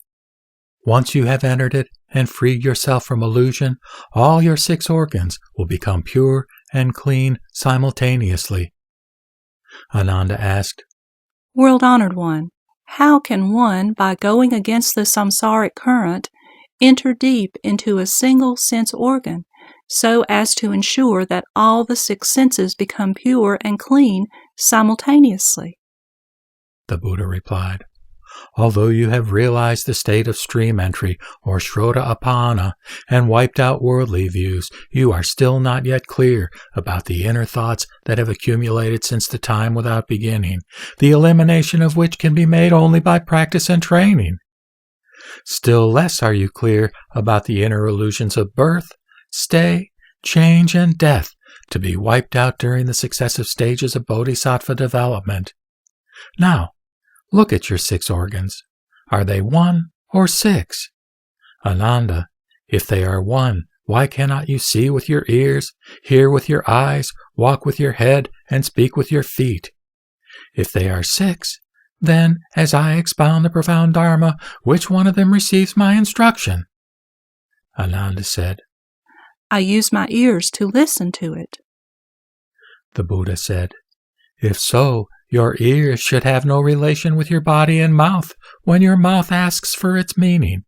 Once you have entered it and freed yourself from illusion, all your 6 organs will become pure and clean simultaneously. Ananda asked, World-honored one, how can one, by going against the samsaric current, enter deep into a single sense organ, so as to ensure that all the 6 senses become pure and clean simultaneously? The Buddha replied, Although you have realized the state of stream entry, or Shrodha-apana, and wiped out worldly views, you are still not yet clear about the inner thoughts that have accumulated since the time without beginning, the elimination of which can be made only by practice and training. Still less are you clear about the inner illusions of birth, stay, change, and death to be wiped out during the successive stages of bodhisattva development. Now, look at your 6 organs. Are they 1 or 6? Ananda, if they are 1, why cannot you see with your ears, hear with your eyes, walk with your head, and speak with your feet? If they are 6, then, as I expound the profound Dharma, which one of them receives my instruction? Ananda said, I use my ears to listen to it. The Buddha said, If so, your ears should have no relation with your body and mouth when your mouth asks for its meaning,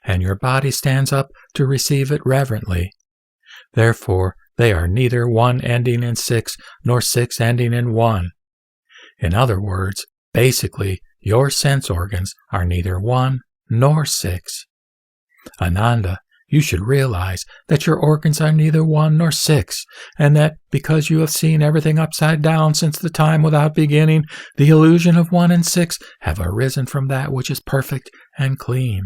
and your body stands up to receive it reverently. Therefore, they are neither 1 ending in 6 nor 6 ending in 1. In other words, basically, your sense organs are neither 1 nor 6. Ananda, you should realize that your organs are neither 1 nor 6, and that because you have seen everything upside down since the time without beginning, the illusion of 1 and 6 have arisen from that which is perfect and clean.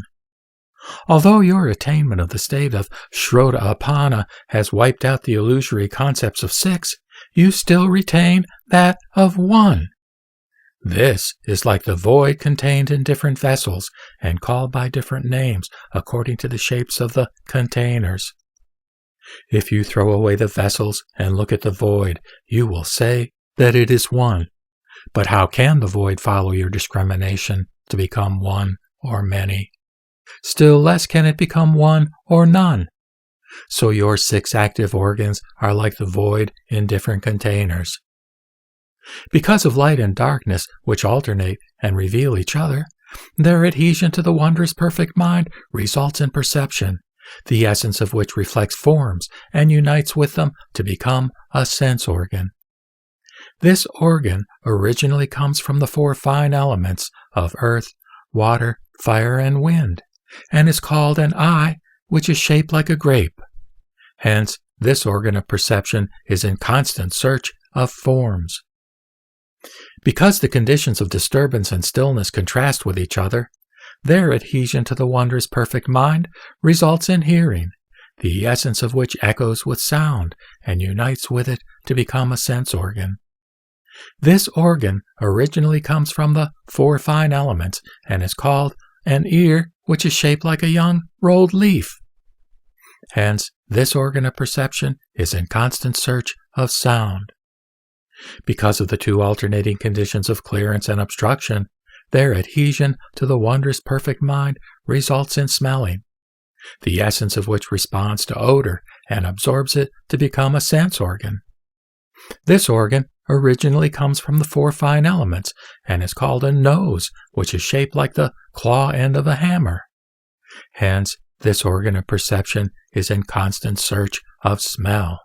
Although your attainment of the state of Śūraṅgama has wiped out the illusory concepts of 6, you still retain that of 1. This is like the void contained in different vessels and called by different names according to the shapes of the containers. If you throw away the vessels and look at the void, you will say that it is 1. But how can the void follow your discrimination to become 1 or many? Still less can it become 1 or none. So your 6 active organs are like the void in different containers. Because of light and darkness, which alternate and reveal each other, their adhesion to the wondrous perfect mind results in perception, the essence of which reflects forms and unites with them to become a sense organ. This organ originally comes from the 4 fine elements of earth, water, fire, and wind, and is called an eye, which is shaped like a grape. Hence, this organ of perception is in constant search of forms. Because the conditions of disturbance and stillness contrast with each other, their adhesion to the wondrous perfect mind results in hearing, the essence of which echoes with sound and unites with it to become a sense organ. This organ originally comes from the 4 fine elements and is called an ear, which is shaped like a young rolled leaf. Hence, this organ of perception is in constant search of sound. Because of the 2 alternating conditions of clearance and obstruction, their adhesion to the wondrous perfect mind results in smelling, the essence of which responds to odor and absorbs it to become a sense organ. This organ originally comes from the 4 fine elements and is called a nose, which is shaped like the claw end of a hammer. Hence, this organ of perception is in constant search of smell.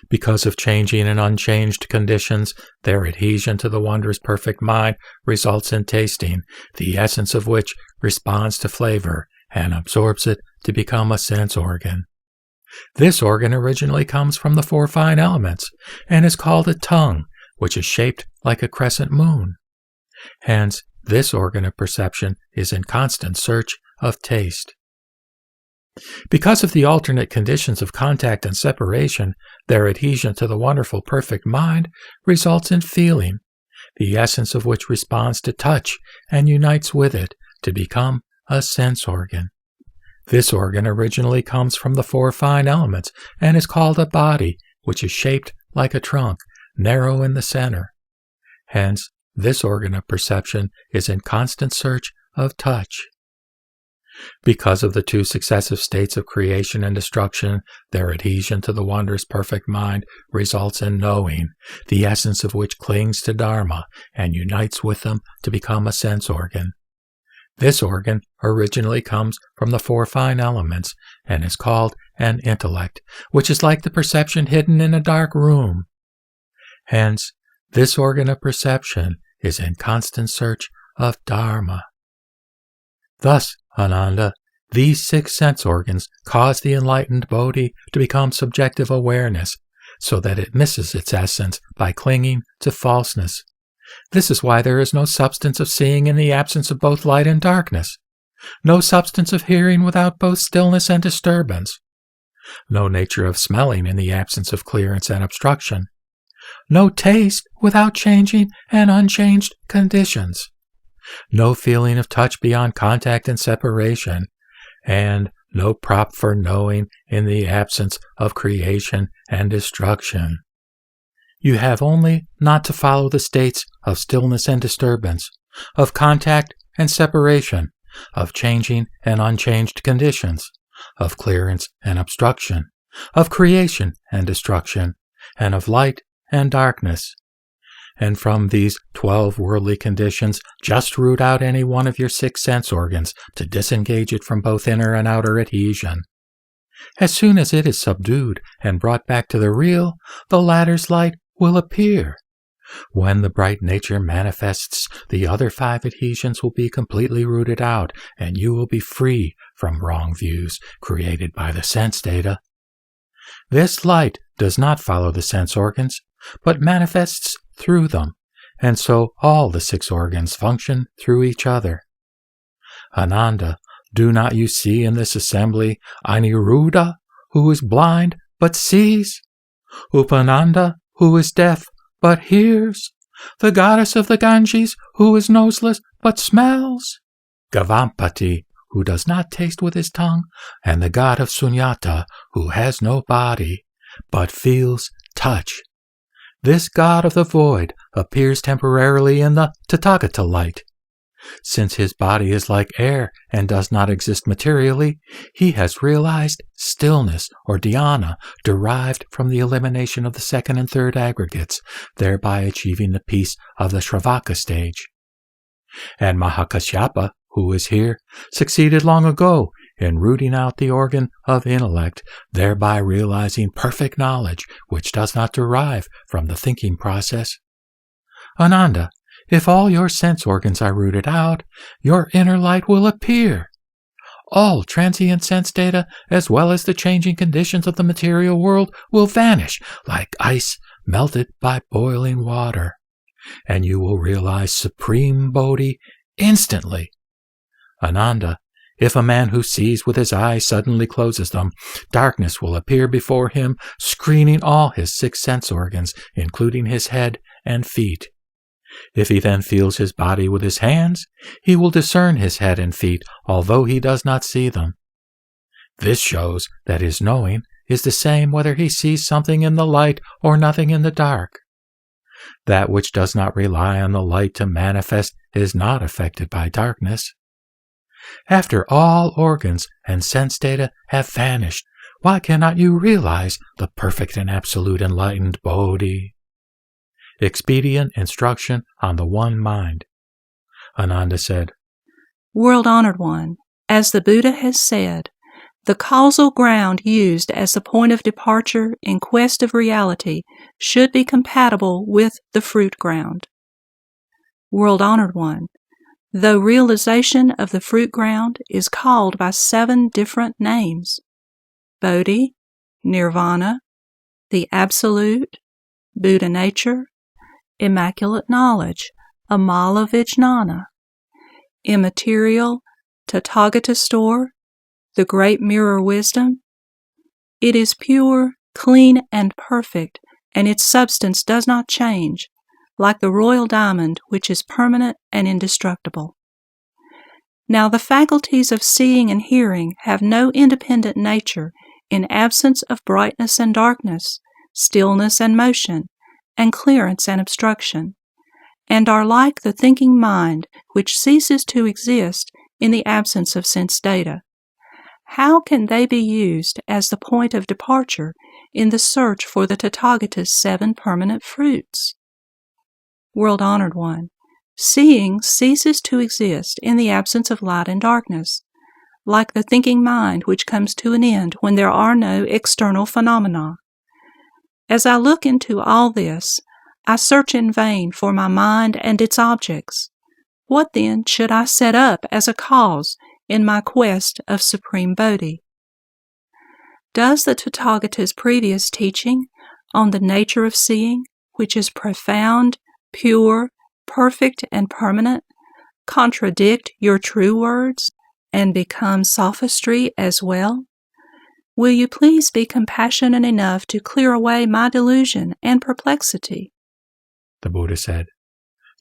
Because of changing and unchanged conditions, their adhesion to the wondrous perfect mind results in tasting, the essence of which responds to flavor and absorbs it to become a sense organ. This organ originally comes from the 4 fine elements and is called a tongue, which is shaped like a crescent moon. Hence, this organ of perception is in constant search of taste. Because of the alternate conditions of contact and separation, their adhesion to the wonderful perfect mind results in feeling, the essence of which responds to touch and unites with it to become a sense organ. This organ originally comes from the 4 fine elements and is called a body, which is shaped like a trunk, narrow in the center. Hence, this organ of perception is in constant search of touch. Because of the 2 successive states of creation and destruction, their adhesion to the wondrous perfect mind results in knowing, the essence of which clings to Dharma and unites with them to become a sense organ. This organ originally comes from the 4 fine elements and is called an intellect, which is like the perception hidden in a dark room. Hence, this organ of perception is in constant search of Dharma. Thus, Ananda, these 6 sense organs cause the enlightened Bodhi to become subjective awareness, so that it misses its essence by clinging to falseness. This is why there is no substance of seeing in the absence of both light and darkness, no substance of hearing without both stillness and disturbance, no nature of smelling in the absence of clearance and obstruction, no taste without changing and unchanged conditions, no feeling of touch beyond contact and separation, and no prop for knowing in the absence of creation and destruction. You have only not to follow the states of stillness and disturbance, of contact and separation, of changing and unchanged conditions, of clearance and obstruction, of creation and destruction, and of light and darkness. And from these 12 worldly conditions, just root out any one of your 6 sense organs to disengage it from both inner and outer adhesion. As soon as it is subdued and brought back to the real, the latter's light will appear. When the bright nature manifests, the other 5 adhesions will be completely rooted out, and you will be free from wrong views created by the sense data. This light does not follow the sense organs, but manifests through them, and so all the 6 organs function through each other. Ananda, do not you see in this assembly Aniruddha, who is blind but sees? Upananda, who is deaf but hears? The goddess of the Ganges, who is noseless but smells? Gavampati, who does not taste with his tongue, and the god of Sunyata, who has no body, but feels touch. This god of the void appears temporarily in the Tathagata light. Since his body is like air and does not exist materially, he has realized stillness or dhyana derived from the elimination of the 2nd and 3rd aggregates, thereby achieving the peace of the Shravaka stage. And Mahakashyapa, who is here, succeeded long ago in rooting out the organ of intellect, thereby realizing perfect knowledge which does not derive from the thinking process. Ananda, if all your sense organs are rooted out, your inner light will appear. All transient sense data, as well as the changing conditions of the material world, will vanish like ice melted by boiling water, and you will realize supreme Bodhi instantly. Ananda, if a man who sees with his eyes suddenly closes them, darkness will appear before him, screening all his 6 sense organs, including his head and feet. If he then feels his body with his hands, he will discern his head and feet, although he does not see them. This shows that his knowing is the same whether he sees something in the light or nothing in the dark. That which does not rely on the light to manifest is not affected by darkness. After all organs and sense data have vanished, why cannot you realize the perfect and absolute enlightened Bodhi? Expedient instruction on the one mind. Ananda said, World-honored one, as the Buddha has said, the causal ground used as the point of departure in quest of reality should be compatible with the fruit ground. World-honored one, though realization of the fruit ground is called by 7 different names, Bodhi, Nirvana, the Absolute, Buddha-nature, Immaculate Knowledge, Amala Vijnana, Immaterial, Tathagata Store, the Great Mirror Wisdom, it is pure, clean, and perfect, and its substance does not change, like the royal diamond which is permanent and indestructible. Now the faculties of seeing and hearing have no independent nature in absence of brightness and darkness, stillness and motion, and clearance and obstruction, and are like the thinking mind which ceases to exist in the absence of sense data. How can they be used as the point of departure in the search for the Tathagata's 7 permanent fruits? World-honored one, seeing ceases to exist in the absence of light and darkness, like the thinking mind which comes to an end when there are no external phenomena. As I look into all this, I search in vain for my mind and its objects. What then should I set up as a cause in my quest of supreme Bodhi? Does the Tathagata's previous teaching on the nature of seeing, which is profound, pure, perfect, and permanent, contradict your true words and become sophistry as well? Will you please be compassionate enough to clear away my delusion and perplexity? The Buddha said,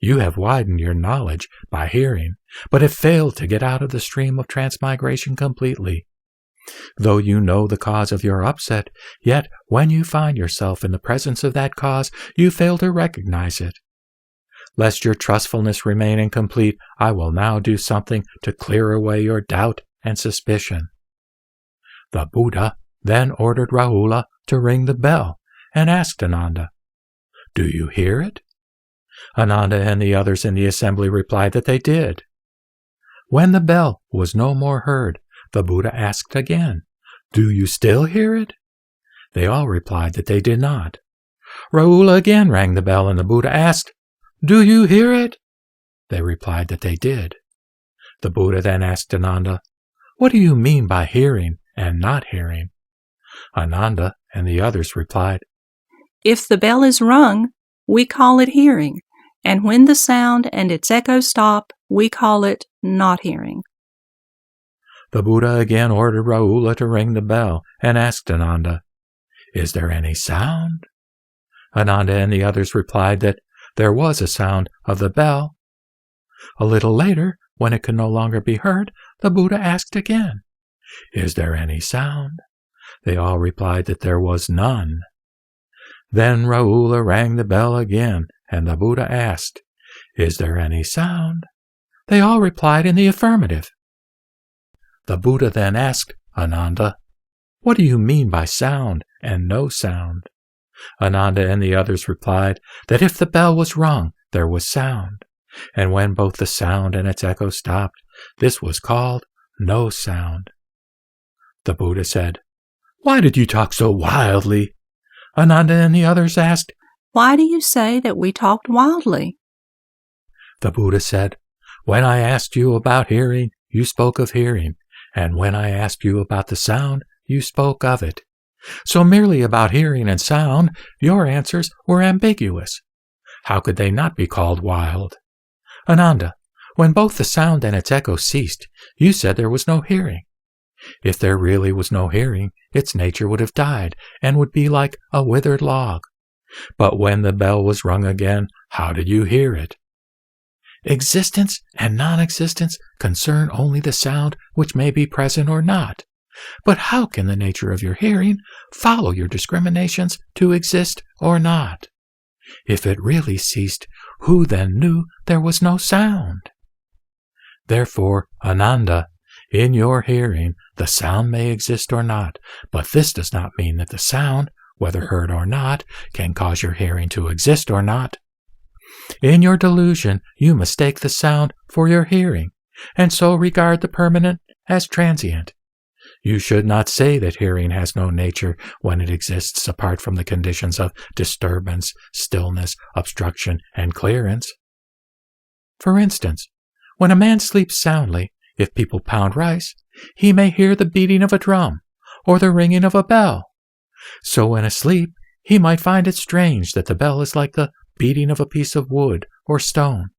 You have widened your knowledge by hearing, but have failed to get out of the stream of transmigration completely. Though you know the cause of your upset, yet when you find yourself in the presence of that cause, you fail to recognize it. Lest your trustfulness remain incomplete, I will now do something to clear away your doubt and suspicion. The Buddha then ordered Rahula to ring the bell and asked Ananda, Do you hear it? Ananda and the others in the assembly replied that they did. When the bell was no more heard, the Buddha asked again, Do you still hear it? They all replied that they did not. Rahula again rang the bell, and the Buddha asked, "Do you hear it?" They replied that they did. The Buddha then asked Ananda, "What do you mean by hearing and not hearing?" Ananda and the others replied, "If the bell is rung, we call it hearing, and when the sound and its echo stop, we call it not hearing." The Buddha again ordered Rahula to ring the bell and asked Ananda, "Is there any sound?" Ananda and the others replied that there was a sound of the bell. A little later, when it could no longer be heard, the Buddha asked again, "Is there any sound?" They all replied that there was none. Then Rahula rang the bell again, and the Buddha asked, "Is there any sound?" They all replied in the affirmative. The Buddha then asked Ananda, "What do you mean by sound and no sound?" Ananda and the others replied that if the bell was rung, there was sound, and when both the sound and its echo stopped, this was called no sound. The Buddha said, "Why did you talk so wildly?" Ananda and the others asked, "Why do you say that we talked wildly?" The Buddha said, "When I asked you about hearing, you spoke of hearing, and when I asked you about the sound, you spoke of it. So merely about hearing and sound, your answers were ambiguous. How could they not be called wild? Ananda, when both the sound and its echo ceased, you said there was no hearing. If there really was no hearing, its nature would have died and would be like a withered log. But when the bell was rung again, how did you hear it? Existence and non-existence concern only the sound which may be present or not. But how can the nature of your hearing follow your discriminations to exist or not? If it really ceased, who then knew there was no sound? Therefore, Ananda, in your hearing, the sound may exist or not, but this does not mean that the sound, whether heard or not, can cause your hearing to exist or not. In your delusion, you mistake the sound for your hearing, and so regard the permanent as transient. You should not say that hearing has no nature when it exists apart from the conditions of disturbance, stillness, obstruction, and clearance. For instance, when a man sleeps soundly, if people pound rice, he may hear the beating of a drum or the ringing of a bell. So when asleep, he might find it strange that the bell is like the beating of a piece of wood or stone.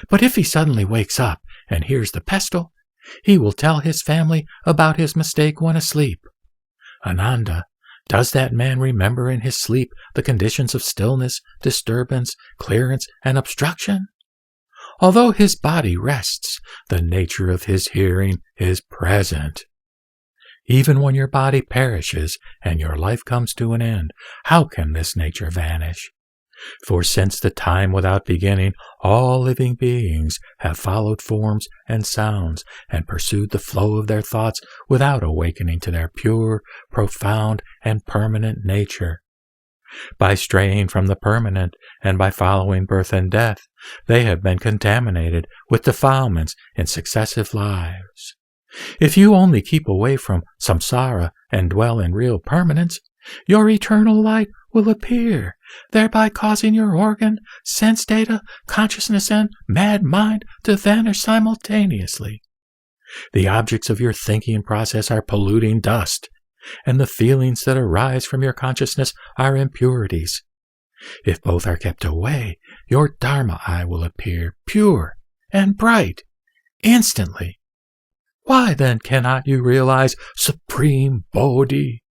But if he suddenly wakes up and hears the pestle, he will tell his family about his mistake when asleep. Ananda, does that man remember in his sleep the conditions of stillness, disturbance, clearance, and obstruction? Although his body rests, the nature of his hearing is present. Even when your body perishes and your life comes to an end, how can this nature vanish? For since the time without beginning, all living beings have followed forms and sounds and pursued the flow of their thoughts without awakening to their pure, profound, and permanent nature. By straying from the permanent and by following birth and death, they have been contaminated with defilements in successive lives. If you only keep away from samsara and dwell in real permanence, your eternal light will appear, thereby causing your organ, sense data, consciousness, and mad mind to vanish simultaneously. The objects of your thinking process are polluting dust, and the feelings that arise from your consciousness are impurities. If both are kept away, your Dharma eye will appear pure and bright instantly. Why then cannot you realize supreme Bodhi?